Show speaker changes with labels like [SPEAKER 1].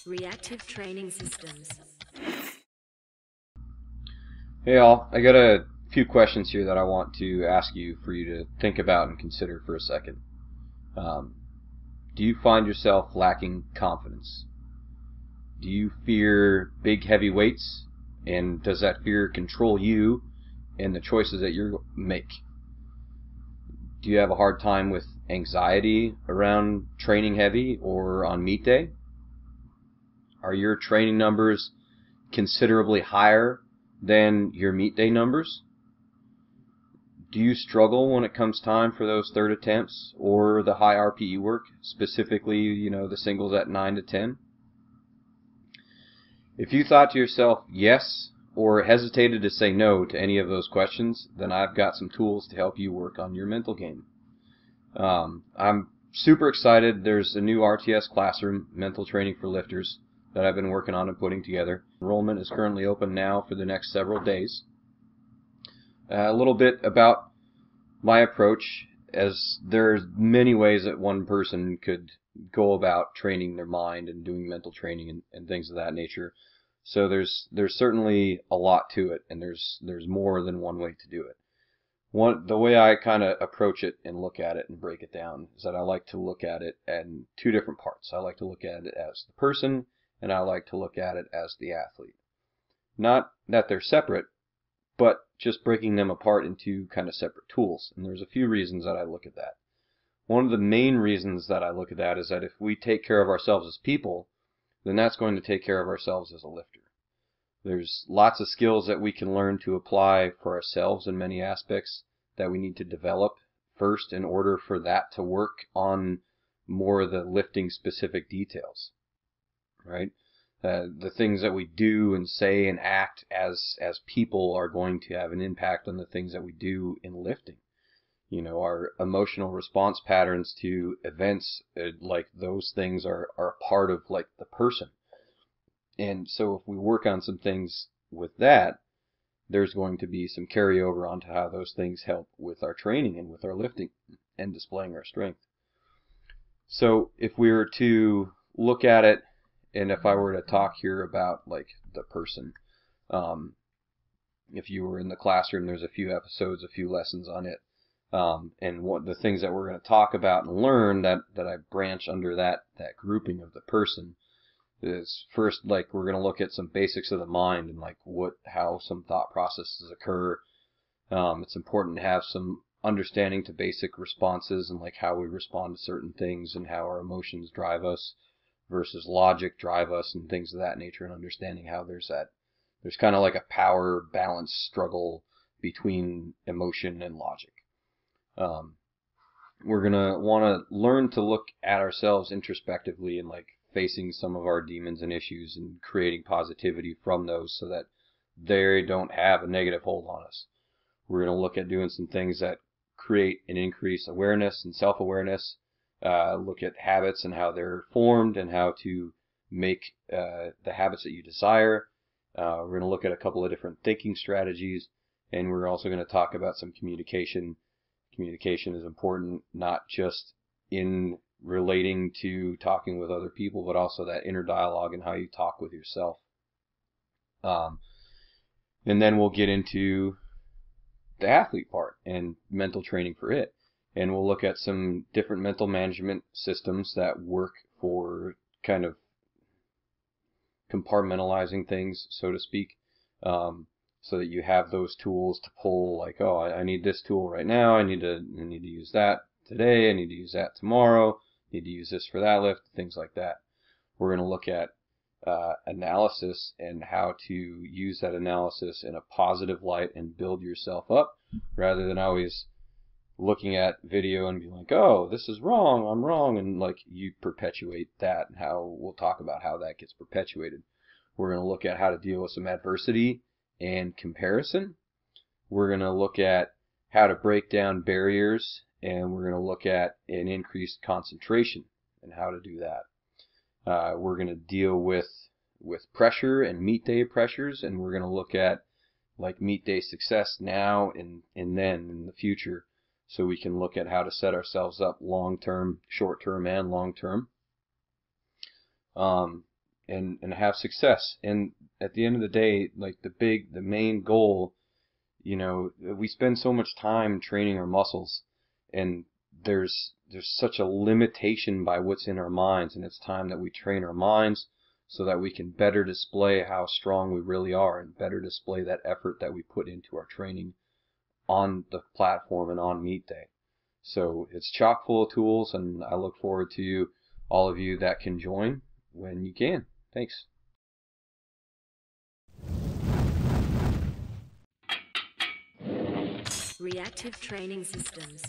[SPEAKER 1] Reactive Training Systems.
[SPEAKER 2] Hey all, I got a few questions here that I want to ask you for you to think about and consider for a second. Do you find yourself lacking confidence? Do you fear big heavy weights? And does that fear control you and the choices that you make? Do you have a hard time with anxiety around training heavy or on meet day? Are your training numbers considerably higher than your meet day numbers? Do you struggle when it comes time for those third attempts or the high RPE work, specifically, the singles at 9 to 10? If you thought to yourself yes or hesitated to say no to any of those questions, then I've got some tools to help you work on your mental game. I'm super excited. There's a new RTS classroom, mental training for lifters, that I've been working on and putting together. Enrollment is currently open now for the next several days. A little bit about my approach, as there's many ways that one person could go about training their mind and doing mental training and things of that nature. So there's certainly a lot to it, and there's more than one way to do it. The way I kind of approach it and look at it and break it down is that I like to look at it in two different parts. I like to look at it as the person, and I like to look at it as the athlete. Not that they're separate, but just breaking them apart into kind of separate tools. And there's a few reasons that I look at that. One of the main reasons that I look at that is that if we take care of ourselves as people, then that's going to take care of ourselves as a lifter. There's lots of skills that we can learn to apply for ourselves in many aspects that we need to develop first in order for that to work on more of the lifting specific details. Right? The things that we do and say and act as people are going to have an impact on the things that we do in lifting. Our emotional response patterns to events, like those things are a part of like the person. And so if we work on some things with that, there's going to be some carryover onto how those things help with our training and with our lifting and displaying our strength. So if we were to look at it, and if I were to talk here about like the person, if you were in the classroom, there's a few episodes, a few lessons on it. And what the things that we're going to talk about and learn that I branch under that grouping of the person is first, like, we're going to look at some basics of the mind and like how some thought processes occur. It's important to have some understanding to basic responses and like how we respond to certain things and how our emotions drive us versus logic drive us and things of that nature, and understanding how there's kind of like a power balance struggle between emotion and logic. We're going to want to learn to look at ourselves introspectively and like facing some of our demons and issues and creating positivity from those so that they don't have a negative hold on us. We're going to look at doing some things that create and increase awareness and self-awareness. Look at habits and how they're formed and how to make the habits that you desire. We're going to look at a couple of different thinking strategies, and we're also going to talk about some communication. Communication is important, not just in relating to talking with other people, but also that inner dialogue and how you talk with yourself. And then we'll get into the athlete part and mental training for it. And we'll look at some different mental management systems that work for kind of compartmentalizing things, so to speak, so that you have those tools to pull, like, oh, I need this tool right now, I need to use that today, I need to use that tomorrow, I need to use this for that lift, things like that. We're going to look at analysis and how to use that analysis in a positive light and build yourself up, rather than always looking at video and being like, oh, this is wrong, I'm wrong, and like you perpetuate that, and how we'll talk about how that gets perpetuated. We're going to look at how to deal with some adversity and comparison. We're going to look at how to break down barriers, and we're going to look at an increased concentration and how to do that. We're going to deal with pressure and meet day pressures, and we're going to look at like meet day success now and then in the future, so we can look at how to set ourselves up long-term, short-term, and long-term. and have success. And at the end of the day, like the main goal, we spend so much time training our muscles, and there's such a limitation by what's in our minds, and it's time that we train our minds so that we can better display how strong we really are and better display that effort that we put into our training on the platform and on meet day. So it's chock full of tools, and I look forward to all of you that can join when you can. Thanks.
[SPEAKER 1] Reactive training systems.